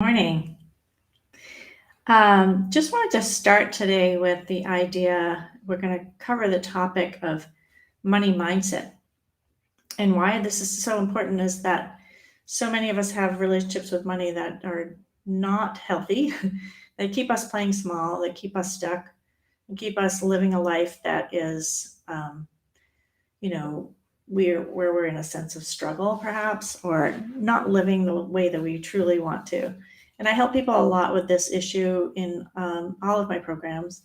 Morning. Just wanted to start today with the idea we're going to cover the topic of money mindset. And why this is so important is that so many of us have relationships with money that are not healthy. They keep us playing small, they keep us stuck, and keep us living a life that is, you know, where we're in a sense of struggle, perhaps, or not living the way that we truly want to. And I help people a lot with this issue in all of my programs.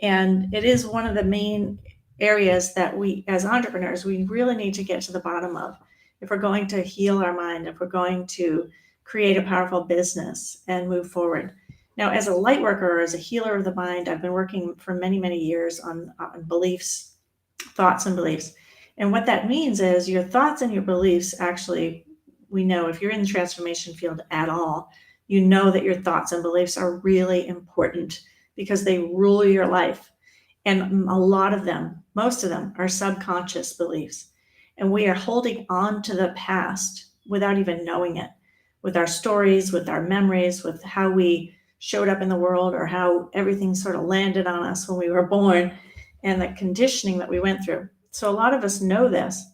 And it is one of the main areas that we, as entrepreneurs, we really need to get to the bottom of. If we're going to heal our mind, if we're going to create a powerful business and move forward. Now, as a light worker, as a healer of the mind, I've been working for many, many years on beliefs, thoughts, and beliefs. And what that means is your thoughts and your beliefs actually, we know if you're in the transformation field at all, you know that your thoughts and beliefs are really important because they rule your life. And a lot of them, most of them, are subconscious beliefs. And we are holding on to the past without even knowing it, with our stories, with our memories, with how we showed up in the world or how everything sort of landed on us when we were born and the conditioning that we went through. So a lot of us know this,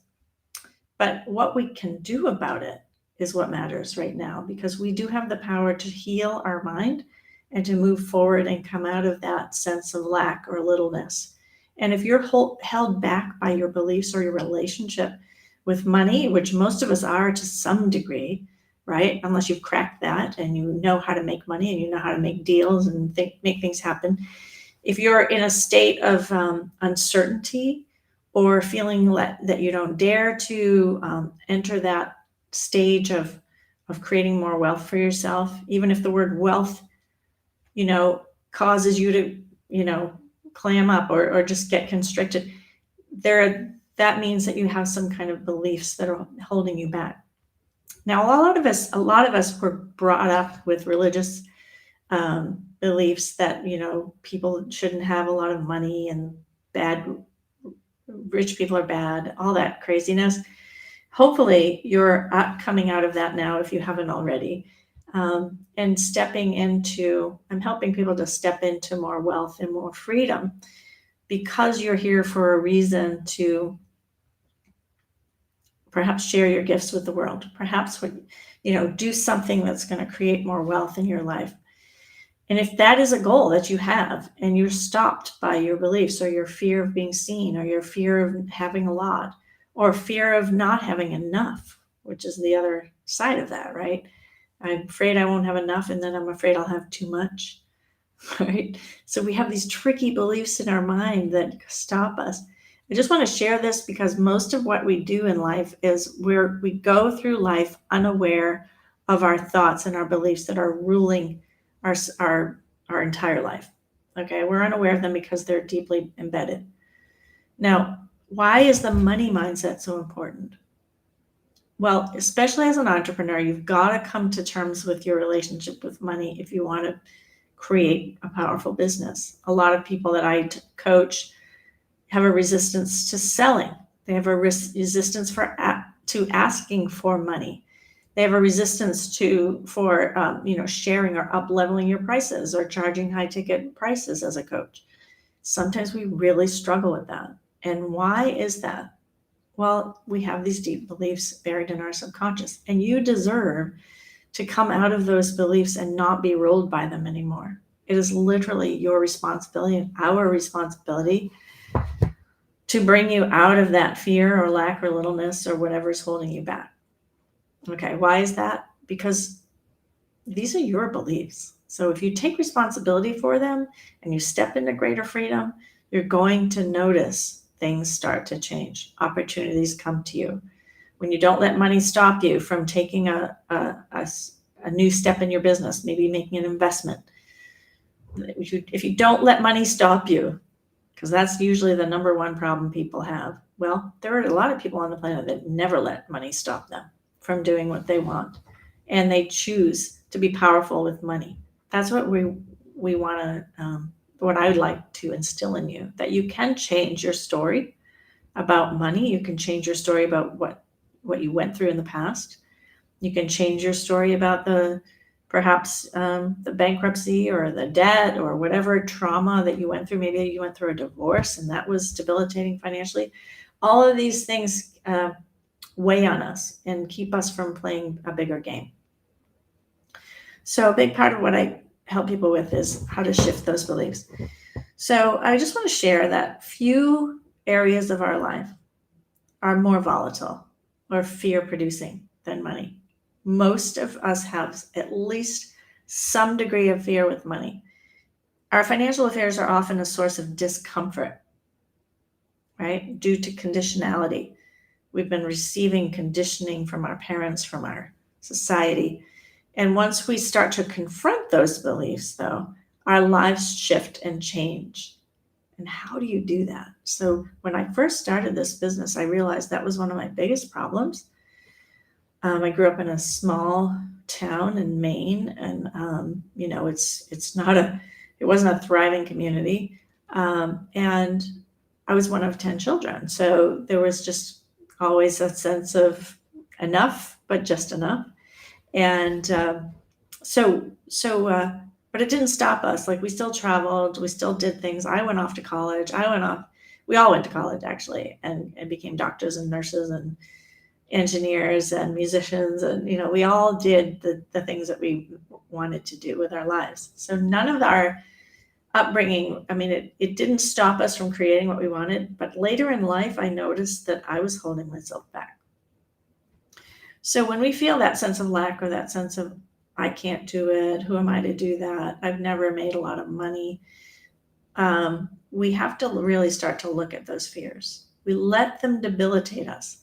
but what we can do about it is what matters right now, because we do have the power to heal our mind and to move forward and come out of that sense of lack or littleness. And if you're held back by your beliefs or your relationship with money, which most of us are to some degree, right? Unless you've cracked that and you know how to make money and you know how to make deals and make things happen. If you're in a state of uncertainty or feeling that you don't dare to enter that stage of creating more wealth for yourself, even if the word wealth, causes you to, clam up or just get constricted, that means that you have some kind of beliefs that are holding you back. Now, a lot of us were brought up with religious beliefs that, people shouldn't have a lot of money and rich people are bad, all that craziness. Hopefully you're coming out of that now if you haven't already. And I'm helping people to step into more wealth and more freedom, because you're here for a reason to perhaps share your gifts with the world, perhaps do something that's going to create more wealth in your life. And if that is a goal that you have and you're stopped by your beliefs or your fear of being seen or your fear of having a lot or fear of not having enough, which is the other side of that, right? I'm afraid I won't have enough, and then I'm afraid I'll have too much, right? So we have these tricky beliefs in our mind that stop us. I just want to share this because most of what we do in life is we go through life unaware of our thoughts and our beliefs that are ruling our entire life. Okay, we're unaware of them because they're deeply embedded. Now, why is the money mindset so important? Well, especially as an entrepreneur, you've got to come to terms with your relationship with money if you want to create a powerful business. A lot of people that I coach have a resistance to selling. They have a resistance to asking for money. They have a resistance for sharing or up leveling your prices or charging high ticket prices as a coach. Sometimes we really struggle with that. And why is that? Well, we have these deep beliefs buried in our subconscious, and you deserve to come out of those beliefs and not be ruled by them anymore. It is literally your responsibility and our responsibility to bring you out of that fear or lack or littleness or whatever's holding you back. Okay, why is that? Because these are your beliefs. So if you take responsibility for them and you step into greater freedom, you're going to notice things start to change. Opportunities come to you. When you don't let money stop you from taking a new step in your business, maybe making an investment. If you don't let money stop you, because that's usually the number one problem people have. Well, there are a lot of people on the planet that never let money stop them from doing what they want. And they choose to be powerful with money. That's what we want to, what I would like to instill in you, that you can change your story about money. You can change your story about what you went through in the past. You can change your story about the Perhaps the bankruptcy or the debt or whatever trauma that you went through. Maybe you went through a divorce and that was debilitating financially. All of these things weigh on us and keep us from playing a bigger game. So a big part of what I help people with is how to shift those beliefs. So I just want to share that few areas of our life are more volatile or fear producing than money. Most of us have at least some degree of fear with money. Our financial affairs are often a source of discomfort, right? Due to conditionality. We've been receiving conditioning from our parents, from our society. And once we start to confront those beliefs, though, our lives shift and change. And how do you do that? So when I first started this business, I realized that was one of my biggest problems. I grew up in a small town in Maine, and it wasn't a thriving community, and I was one of 10 children. So there was just always a sense of enough, but just enough. And but it didn't stop us. Like, we still traveled, we still did things. I went off to college. We all went to college, actually, and became doctors and nurses and engineers and musicians. And, we all did the things that we wanted to do with our lives. So none of our upbringing, it didn't stop us from creating what we wanted. But later in life, I noticed that I was holding myself back. So when we feel that sense of lack or that sense of, I can't do it, who am I to do that? I've never made a lot of money. We have to really start to look at those fears. We let them debilitate us.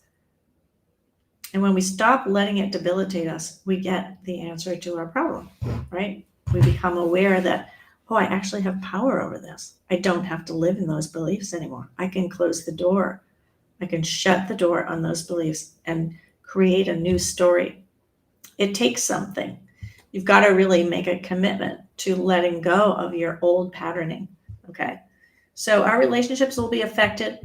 And when we stop letting it debilitate us, we get the answer to our problem, right? We become aware that, I actually have power over this. I don't have to live in those beliefs anymore. I can close the door. I can shut the door on those beliefs and create a new story. It takes something. You've got to really make a commitment to letting go of your old patterning, okay? So our relationships will be affected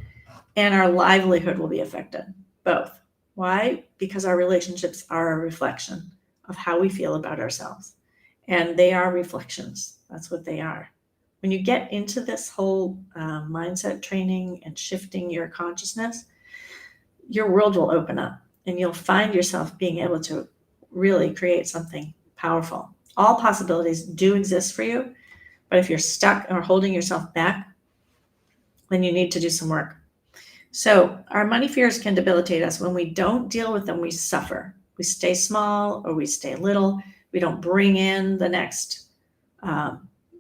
and our livelihood will be affected, both. Why? Because our relationships are a reflection of how we feel about ourselves. And they are reflections. That's what they are. When you get into this whole mindset training and shifting your consciousness, your world will open up and you'll find yourself being able to really create something powerful. All possibilities do exist for you, but if you're stuck or holding yourself back, then you need to do some work. So our money fears can debilitate us. When we don't deal with them, we suffer. We stay small or we stay little. We don't bring in the next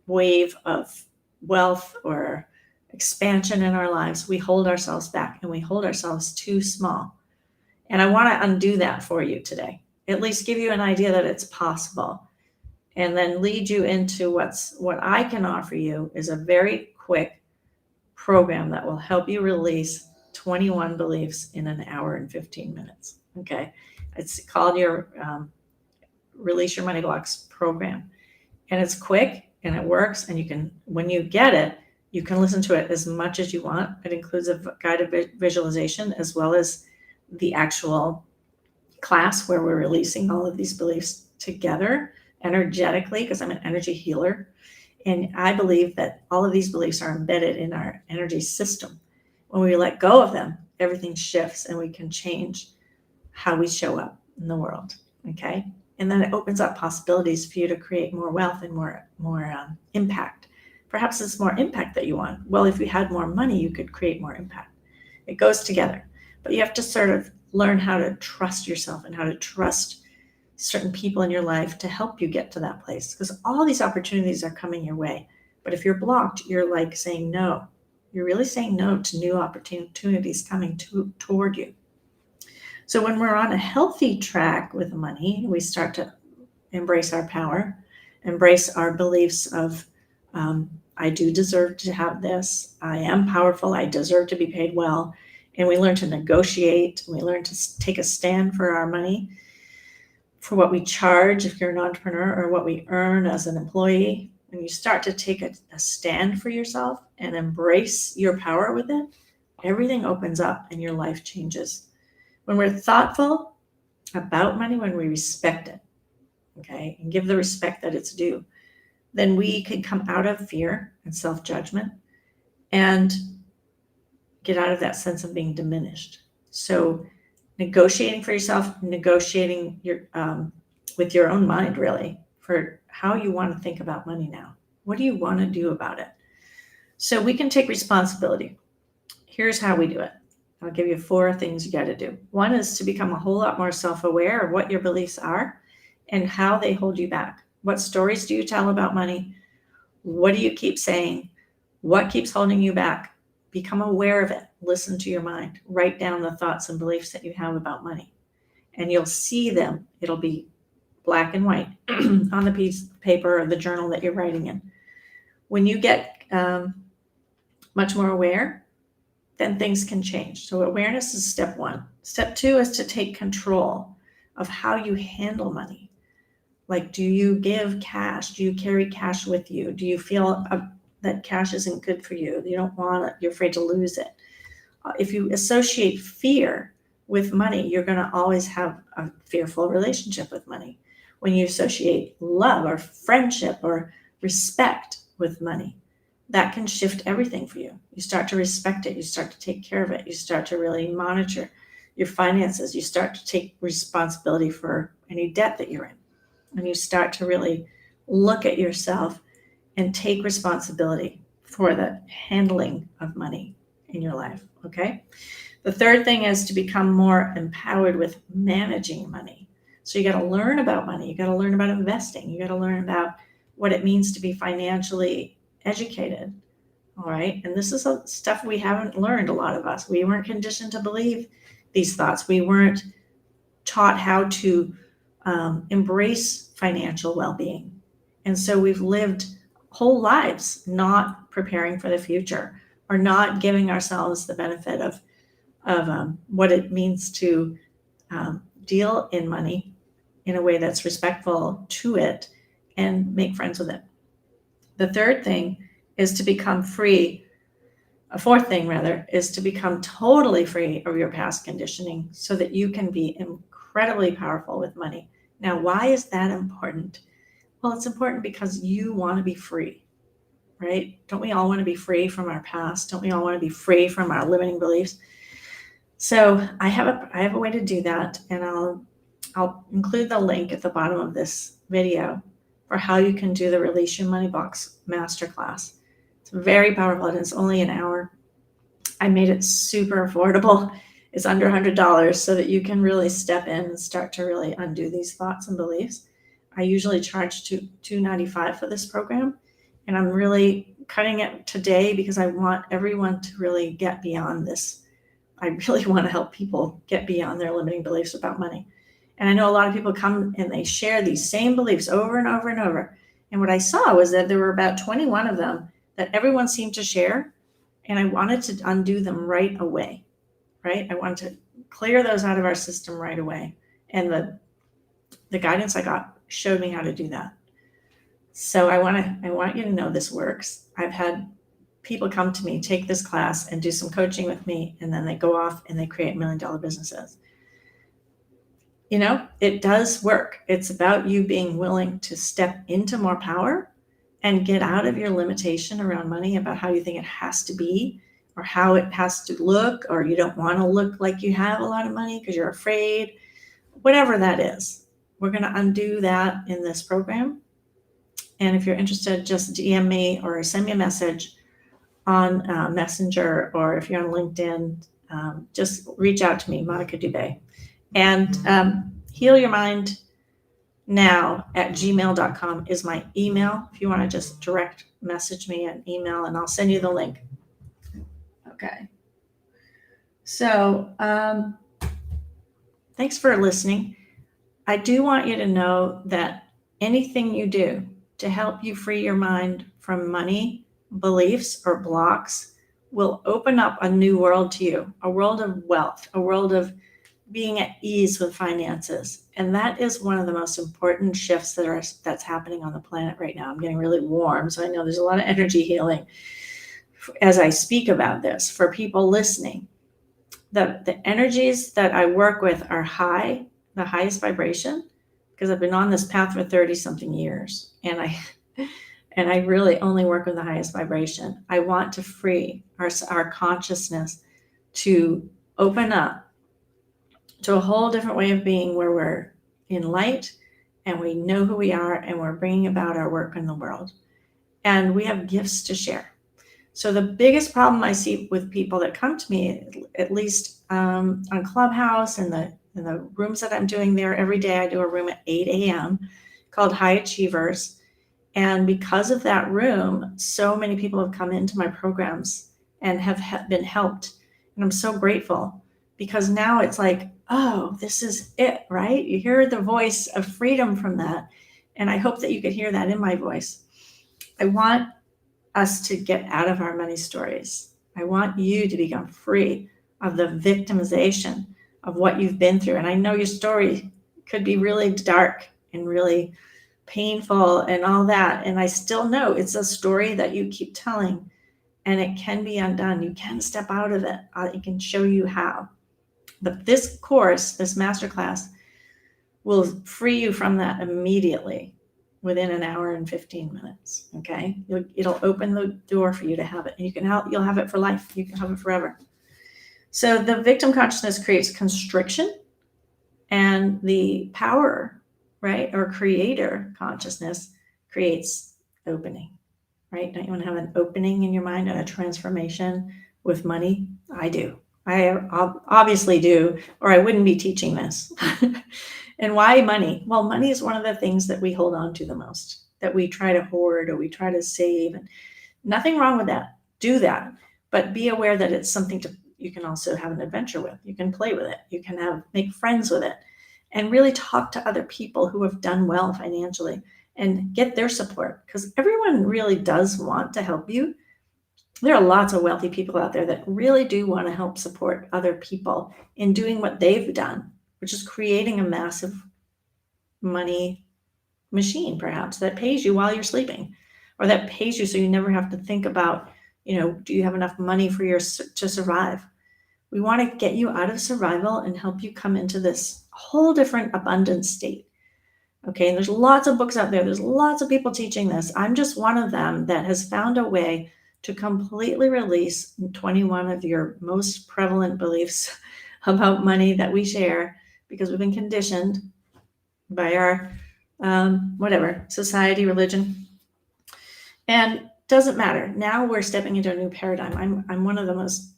wave of wealth or expansion in our lives. We hold ourselves back and we hold ourselves too small. And I want to undo that for you today. At least give you an idea that it's possible, and then lead you into what I can offer you is a very quick program that will help you release 21 beliefs in an hour and 15 minutes. Okay. It's called your Release Your Money Blocks program. And it's quick and it works. And when you get it, you can listen to it as much as you want. It includes a guided visualization as well as the actual class where we're releasing all of these beliefs together energetically, because I'm an energy healer. And I believe that all of these beliefs are embedded in our energy system. When we let go of them, everything shifts and we can change how we show up in the world. Okay. And then it opens up possibilities for you to create more wealth and more impact. Perhaps it's more impact that you want. Well, if you had more money, you could create more impact. It goes together. But you have to sort of learn how to trust yourself and how to trust certain people in your life to help you get to that place. Because all these opportunities are coming your way. But if you're blocked, you're like saying no. You're really saying no to new opportunities coming toward you. So when we're on a healthy track with money, we start to embrace our power, embrace our beliefs of, I do deserve to have this. I am powerful. I deserve to be paid well. And we learn to negotiate. We learn to take a stand for our money, for what we charge if you're an entrepreneur, or what we earn as an employee. When you start to take a stand for yourself and embrace your power with it, everything opens up and your life changes. When we're thoughtful about money, when we respect it, okay, and give the respect that it's due, then we can come out of fear and self-judgment and get out of that sense of being diminished. So negotiating for yourself, negotiating with your own mind, really, for how you want to think about money now. What do you want to do about it? So we can take responsibility. Here's how we do it. I'll give you 4 things you got to do. One is to become a whole lot more self-aware of what your beliefs are and how they hold you back. What stories do you tell about money? What do you keep saying? What keeps holding you back? Become aware of it. Listen to your mind. Write down the thoughts and beliefs that you have about money. And you'll see them. It'll be black and white on the piece of paper or the journal that you're writing in. When you get much more aware, then things can change. So awareness is step 1. Step 2 is to take control of how you handle money. Like, do you give cash? Do you carry cash with you? Do you feel that cash isn't good for you? You don't want it. You're afraid to lose it. If you associate fear with money, you're going to always have a fearful relationship with money. When you associate love or friendship or respect with money, that can shift everything for you. You start to respect it. You start to take care of it. You start to really monitor your finances. You start to take responsibility for any debt that you're in. And you start to really look at yourself and take responsibility for the handling of money in your life, okay? The third thing is to become more empowered with managing money. So you got to learn about money. You got to learn about investing. You got to learn about what it means to be financially educated, all right? And this is stuff we haven't learned, a lot of us. We weren't conditioned to believe these thoughts. We weren't taught how to embrace financial well-being. And so we've lived whole lives not preparing for the future or not giving ourselves the benefit of what it means to deal in money in a way that's respectful to it and make friends with it. The third thing is to become free. A fourth thing, rather, is to become totally free of your past conditioning so that you can be incredibly powerful with money. Now, why is that important? Well, it's important because you want to be free, right? Don't we all want to be free from our past? Don't we all want to be free from our limiting beliefs? So I have a way to do that, and I'll include the link at the bottom of this video for how you can do the Release Your Money Box Masterclass. It's very powerful, and it's only an hour. I made it super affordable. It's under $100 so that you can really step in and start to really undo these thoughts and beliefs. I usually charge $295 for this program, and I'm really cutting it today because I want everyone to really get beyond this. I really want to help people get beyond their limiting beliefs about money. And I know a lot of people come and they share these same beliefs over and over and over. And what I saw was that there were about 21 of them that everyone seemed to share, and I wanted to undo them right away, right? I wanted to clear those out of our system right away. And the guidance I got showed me how to do that. So I want you to know this works. I've had people come to me, take this class and do some coaching with me, and then they go off and they create $1 million businesses. You know, it does work. It's about you being willing to step into more power and get out of your limitation around money about how you think it has to be or how it has to look, or you don't want to look like you have a lot of money because you're afraid, whatever that is. We're going to undo that in this program. And if you're interested, just DM me or send me a message on Messenger, or if you're on LinkedIn, just reach out to me, Monica Dubé. And healyourmindnow@gmail.com is my email. If you want to just direct message me an email, and I'll send you the link. Okay. So thanks for listening. I do want you to know that anything you do to help you free your mind from money, beliefs, or blocks will open up a new world to you, a world of wealth, a world of being at ease with finances. And that is one of the most important shifts that's happening on the planet right now. I'm getting really warm, so I know there's a lot of energy healing as I speak about this for people listening. The energies that I work with are high, the highest vibration, because I've been on this path for 30 something years, and I really only work with the highest vibration. I want to free our consciousness to open up to a whole different way of being, where we're in light and we know who we are, and we're bringing about our work in the world, and we have gifts to share. So the biggest problem I see with people that come to me, at least on Clubhouse and in the rooms that I'm doing there every day, I do a room at 8 a.m. called High Achievers. And because of that room, so many people have come into my programs and have been helped. And I'm so grateful, because now it's like, oh, this is it, right? You hear the voice of freedom from that. And I hope that you could hear that in my voice. I want us to get out of our money stories. I want you to become free of the victimization of what you've been through. And I know your story could be really dark and really painful and all that. And I still know it's a story that you keep telling, and it can be undone. You can step out of it. I can show you how. But this course, this masterclass, will free you from that immediately within an hour and 15 minutes. Okay. It'll open the door for you to have it, and you'll have it for life. You can have it forever. So the victim consciousness creates constriction, and the power, right, or creator consciousness creates opening, right? Don't you want to have an opening in your mind and a transformation with money? I do. I obviously do, or I wouldn't be teaching this. And why money? Well, money is one of the things that we hold on to the most, that we try to hoard or we try to save. And nothing wrong with that. Do that. But be aware that it's something you can also have an adventure with. You can play with it. You can make friends with it, and really talk to other people who have done well financially and get their support, because everyone really does want to help you. There are lots of wealthy people out there that really do want to help support other people in doing what they've done, which is creating a massive money machine, perhaps, that pays you while you're sleeping, or that pays you so you never have to think about, do you have enough money to survive? We want to get you out of survival and help you come into this whole different abundant state. Okay, and there's lots of books out there. There's lots of people teaching this. I'm just one of them that has found a way to completely release 21 of your most prevalent beliefs about money that we share, because we've been conditioned by our society, religion, and doesn't matter. Now we're stepping into a new paradigm. I'm one of the most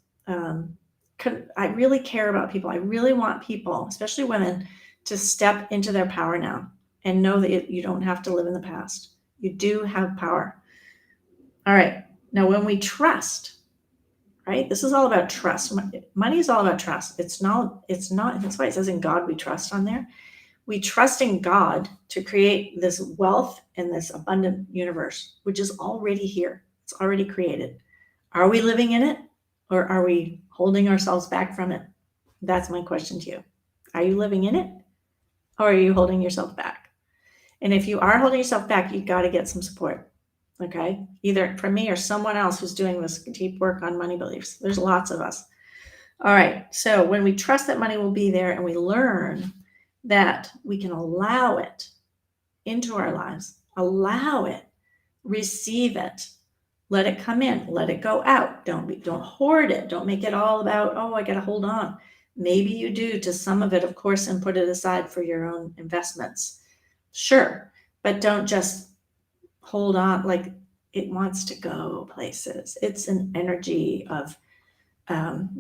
I really care about people. I really want people, especially women, to step into their power now and know that you don't have to live in the past. You do have power. All right. Now, when we trust, right? This is all about trust. Money is all about trust. It's not, that's why it says in God we trust on there. We trust in God to create this wealth and this abundant universe, which is already here. It's already created. Are we living in it, or are we holding ourselves back from it? That's my question to you. Are you living in it, or are you holding yourself back? And if you are holding yourself back, you got to get some support. Okay, either from me or someone else who's doing this deep work on money beliefs. There's lots of us. All right, so when we trust that money will be there, and we learn that we can allow it into our lives, allow it, receive it, let it come in, let it go out. Don't hoard it. Don't make it all about, oh, I got to hold on. Maybe you do to some of it, of course, and put it aside for your own investments. Sure, but don't just hold on like it wants to go places. It's an energy of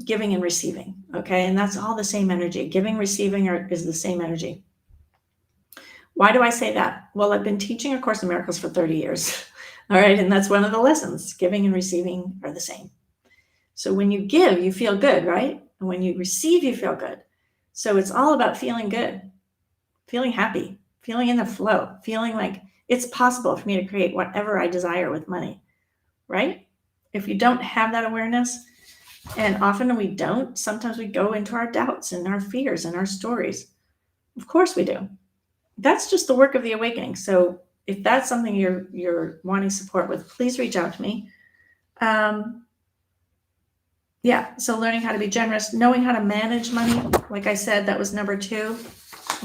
giving and receiving. Okay. And that's all the same energy. Giving, receiving is the same energy. Why do I say that? Well, I've been teaching A Course in Miracles for 30 years. All right. And that's one of the lessons. Giving and receiving are the same. So when you give, you feel good, right? And when you receive, you feel good. So it's all about feeling good, feeling happy, feeling in the flow, feeling like it's possible for me to create whatever I desire with money, right? If you don't have that awareness, and often we don't, sometimes we go into our doubts and our fears and our stories. Of course we do. That's just the work of the awakening. So if that's something you're wanting support with, please reach out to me. So learning how to be generous, knowing how to manage money. Like I said, that was number 2.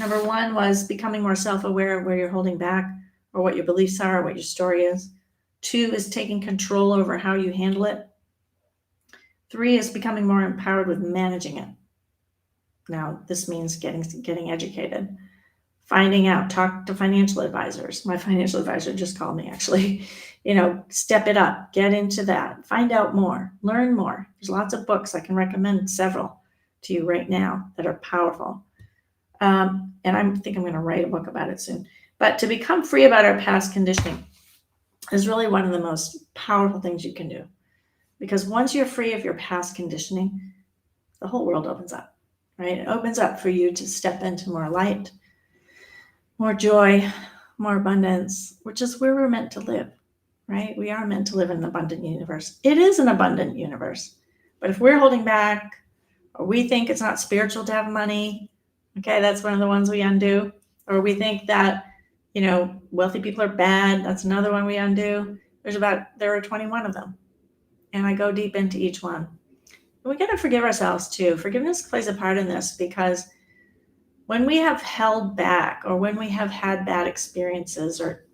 Number one was becoming more self-aware of where you're holding back or what your beliefs are or what your story is. 2 is taking control over how you handle it. 3 is becoming more empowered with managing it. Now, this means getting educated, finding out, talk to financial advisors. My financial advisor just called me, actually. Step it up, get into that, find out more, learn more. There's lots of books. I can recommend several to you right now that are powerful. And I think I'm going to write a book about it soon. But to become free about our past conditioning is really one of the most powerful things you can do. Because once you're free of your past conditioning, the whole world opens up, right? It opens up for you to step into more light, more joy, more abundance, which is where we're meant to live, right? We are meant to live in an abundant universe. It is an abundant universe. But if we're holding back, or we think it's not spiritual to have money, okay, that's one of the ones we undo. Or we think that, wealthy people are bad. That's another one we undo. There are 21 of them. And I go deep into each one. We got to forgive ourselves too. Forgiveness plays a part in this because when we have held back or when we have had bad experiences or,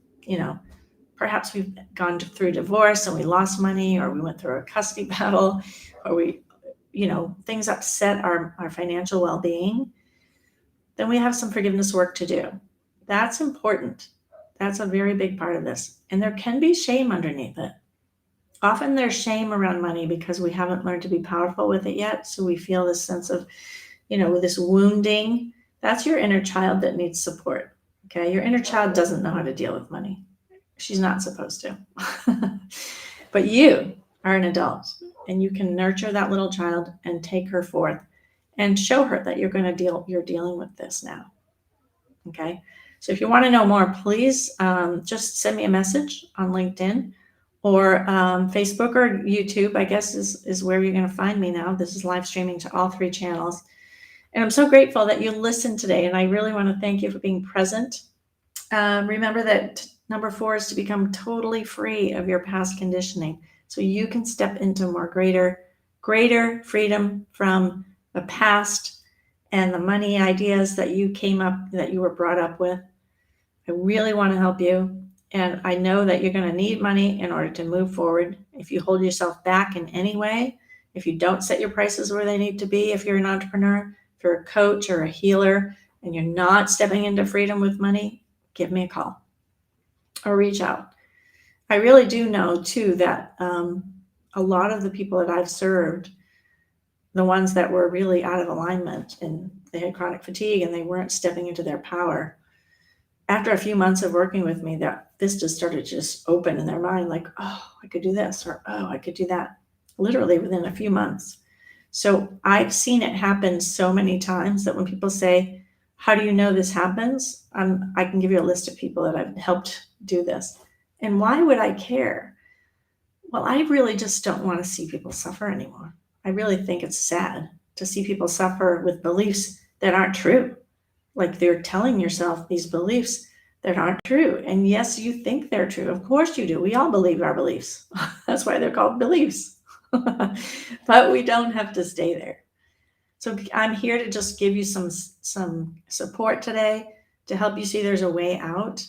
perhaps we've gone through divorce and we lost money or we went through a custody battle or things upset our financial well-being, then we have some forgiveness work to do. That's important. That's a very big part of this. And there can be shame underneath it. Often there's shame around money because we haven't learned to be powerful with it yet. So we feel this sense of, this wounding. That's your inner child that needs support. Okay. Your inner child doesn't know how to deal with money. She's not supposed to. But you are an adult and you can nurture that little child and take her forth and show her that you're dealing with this now. Okay. So if you want to know more, please just send me a message on LinkedIn or Facebook or YouTube, I guess is where you're going to find me now. This is live streaming to all 3 channels. And I'm so grateful that you listened today. And I really want to thank you for being present. Remember that number 4 is to become totally free of your past conditioning. So you can step into more greater freedom from the past and the money ideas that you were brought up with. I really want to help you. And I know that you're going to need money in order to move forward. If you hold yourself back in any way, if you don't set your prices where they need to be, if you're an entrepreneur, if you're a coach or a healer, and you're not stepping into freedom with money, give me a call or reach out. I really do know too that a lot of the people that I've served, the ones that were really out of alignment and they had chronic fatigue and they weren't stepping into their power, after a few months of working with me, that vistas started to just open in their mind, like, oh, I could do this, or oh, I could do that, literally within a few months. So I've seen it happen so many times that when people say, how do you know this happens? I can give you a list of people that I've helped do this. And why would I care? Well, I really just don't want to see people suffer anymore. I really think it's sad to see people suffer with beliefs that aren't true. Like they're telling yourself these beliefs that aren't true. And yes, you think they're true. Of course you do. We all believe our beliefs. That's why they're called beliefs. But we don't have to stay there. So I'm here to just give you some support today to help you see there's a way out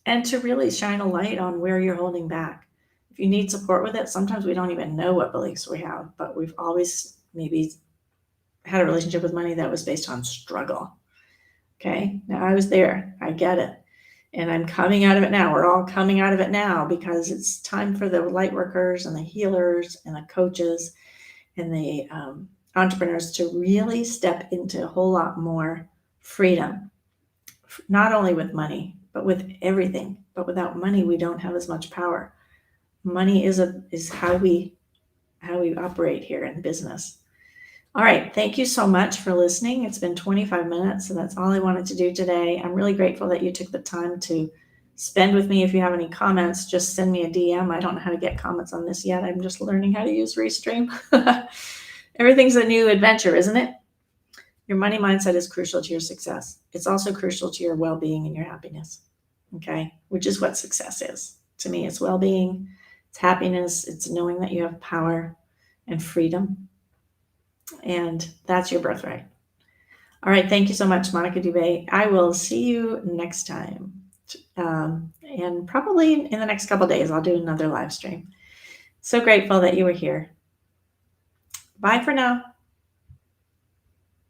and to really shine a light on where you're holding back. If you need support with it, sometimes we don't even know what beliefs we have, but we've always maybe had a relationship with money that was based on struggle. Okay, now I was there. I get it. And I'm coming out of it now. We're all coming out of it now because it's time for the light workers and the healers and the coaches and the entrepreneurs to really step into a whole lot more freedom, not only with money, but with everything. But without money, we don't have as much power. Money is how we operate here in business. All right. Thank you so much for listening. It's been 25 minutes, and that's all I wanted to do today. I'm really grateful that you took the time to spend with me. If you have any comments, just send me a DM. I don't know how to get comments on this yet. I'm just learning how to use Restream. Everything's a new adventure, isn't it? Your money mindset is crucial to your success. It's also crucial to your well-being and your happiness. Okay. Which is what success is. To me, it's well-being, it's happiness, it's knowing that you have power and freedom. And that's your birthright. All right. Thank you so much, Monica Dubé. I will see you next time. And probably in the next couple days, I'll do another live stream. So grateful that you were here. Bye for now.